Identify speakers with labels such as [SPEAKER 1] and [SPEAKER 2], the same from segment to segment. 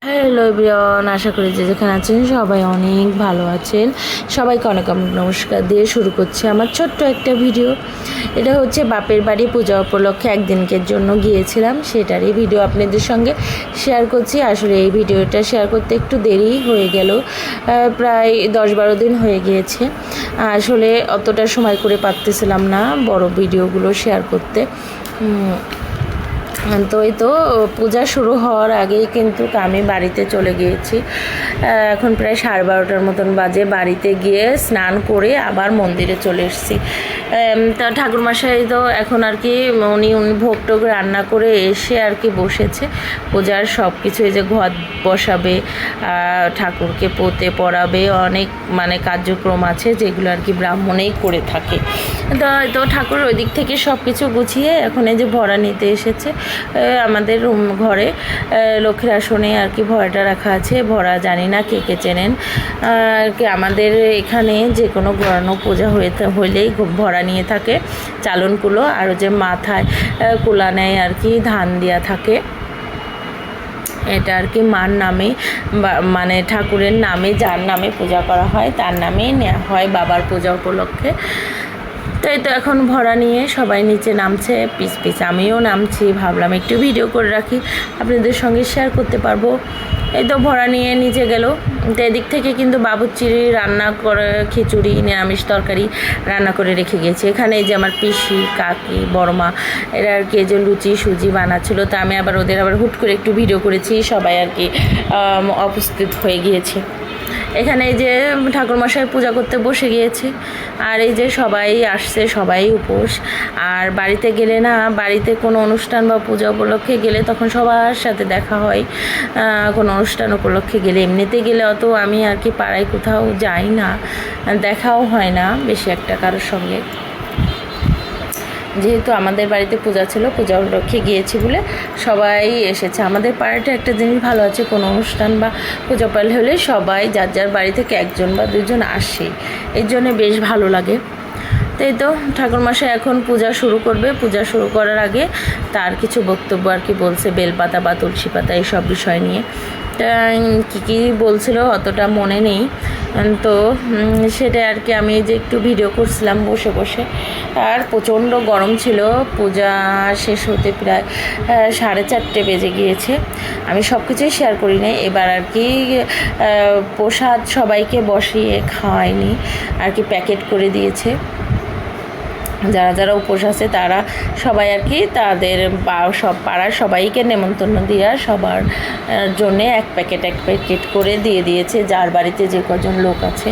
[SPEAKER 1] Hello everyone, আশা করি যে যেখানে আছেন সবাই অনেক ভালো আছেন। সবাইকে অনেক নমস্কার দিয়ে শুরু করছি আমার ছোট্ট একটা ভিডিও। এটা হচ্ছে বাপের বাড়ি পূজা উপলক্ষে একদিনকের জন্য গিয়েছিলাম, সেটারই ভিডিও আপনাদের সঙ্গে শেয়ার করছি। আসলে এই ভিডিওটা শেয়ার করতে একটু দেরি হয়ে গেল, প্রায় 10-12 দিন হয়ে গিয়েছে। আসলে অতটা সময় করে পারতেছিলাম না বড় ভিডিওগুলো শেয়ার করতে। তো এই তো পূজা শুরু হওয়ার আগেই কিন্তু আমি বাড়িতে চলে গিয়েছি। এখন প্রায় 12:30 মতন বাজে। বাড়িতে গিয়ে স্নান করে আবার মন্দিরে চলে এসেছি। তা ঠাকুরমশাই তো এখন আর কি উনি ভোগ টোগ রান্না করে এসে আর কি বসেছে। পূজার সব কিছু, এই যে ঘট বসাবে, ঠাকুরকে পোতে পড়াবে, অনেক কার্যক্রম আছে যেগুলো আর কি ব্রাহ্মণেই করে থাকে। তো ঠাকুর ওই দিক থেকে সব কিছু গুছিয়ে এখন এই যে ভরা নিতে এসেছে। আমাদের ঘরে লক্ষ্মীর আসনে আর কি ভরাটা রাখা আছে। ভরা জানি না কে কে চেনেন আর কি, আমাদের এখানে যে কোনো ঘোরানো পূজা হইলেই ভরা নিয়ে থাকে চালন কুলো, আর যে মাথায় কুলা নেয় আর কি ধান দেওয়া থাকে। এটা আর কি মার নামে ঠাকুরের নামে, যার নামে পূজা করা হয় তার নামেই নেওয়া হয় বাবার পূজা উপলক্ষে। তাই তো এখন ভরা নিয়ে সবাই নিচে নামছে, পিস পিস আমিও নামছি। ভাবলাম একটু ভিডিও করে রাখি, আপনাদের সঙ্গে শেয়ার করতে পারবো। এই তো ভরা নিয়ে নিচে গেল। তো এদিক থেকে কিন্তু বাবুর্চির রান্না করে খিচুড়ি, নিরামিষ তরকারি রান্না করে রেখে গেছি। এখানে এই যে আমার পিসি, কাকি, বড়মা এরা আর কি যে লুচি সুজি বানাচ্ছিল। তা আমি ওদের হুট করে একটু ভিডিও করেছি। সবাই আর কি উপস্থিত হয়ে গিয়েছে। এখানে এই যে ঠাকুরমশাই পূজা করতে বসে গিয়েছে, আর এই যে সবাই আসছে, সবাই উপোস। আর বাড়িতে গেলে না, বাড়িতে কোনো অনুষ্ঠান বা পূজা উপলক্ষে গেলে তখন সবার সাথে দেখা হয়। কোনো অনুষ্ঠান উপলক্ষে গেলে, এমনিতে গেলে অত আমি আর কি পাড়ায় কোথাও যাই না, দেখাও হয় না বেশি একটা কারোর সঙ্গে। যেহেতু আমাদের বাড়িতে পূজা ছিল, পূজা উপলক্ষে গিয়েছি বলে সবাই এসেছে। আমাদের পাড়াটা একটা জিনিস ভালো আছে, কোনো অনুষ্ঠান বা পূজা পাল হলে সবাই যার যার বাড়ি থেকে একজন বা দুজন আসে, এর জন্য বেশ ভালো লাগে। তাই তো ঠাকুরমশাই এখন পূজা শুরু করবে। পূজা শুরু করার আগে তার কিছু বক্তব্য আর কি বলছে, বেলপাতা বা তুলসী পাতা এইসব বিষয় নিয়ে। কী কী বলছিল অতটা মনে নেই, তো সেটা আর কি আমি যে একটু ভিডিও করছিলাম বসে বসে। আর প্রচণ্ড গরম ছিল, পূজা শেষ হতে প্রায় 4:30 বেজে গিয়েছে। আমি সব কিছুই শেয়ার করি নাই এবার আর কি। প্রসাদ সবাইকে বসিয়ে খাওয়ায়নি আর কি, প্যাকেট করে দিয়েছে। যারা যারা উপোস আছে তারা সবাই আর কি তাদের সব পাড়ার সবাইকে নেমন্তন্ন দিয়ে সবার জন্যে এক প্যাকেট করে দিয়ে দিয়েছে, যার বাড়িতে যে কজন লোক আছে।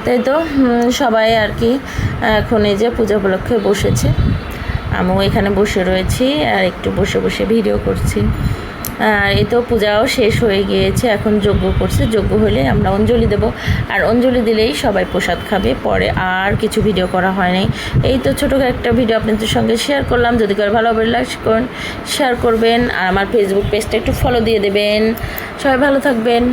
[SPEAKER 1] তাই তো সবাই আর কি এখন এই যে পূজা উপলক্ষে বসেছে। আমিও এখানে বসে রয়েছি আর একটু বসে বসে ভিডিও করছি। এই তো পূজাও শেষ হয়ে গিয়েছে, এখন যজ্ঞ করছে। যজ্ঞ হলে আমরা অঞ্জলি দেব, আর অঞ্জলি দিলেই সবাই প্রসাদ খাবে। পরে আর কিছু ভিডিও করা হয় নাই। এই তো ছোটো একটা ভিডিও আপনাদের সঙ্গে শেয়ার করলাম। যদি করে ভালো হবে লাইক করুন, শেয়ার করবেন, আর আমার ফেসবুক পেজটা একটু ফলো দিয়ে দেবেন। সবাই ভালো থাকবেন।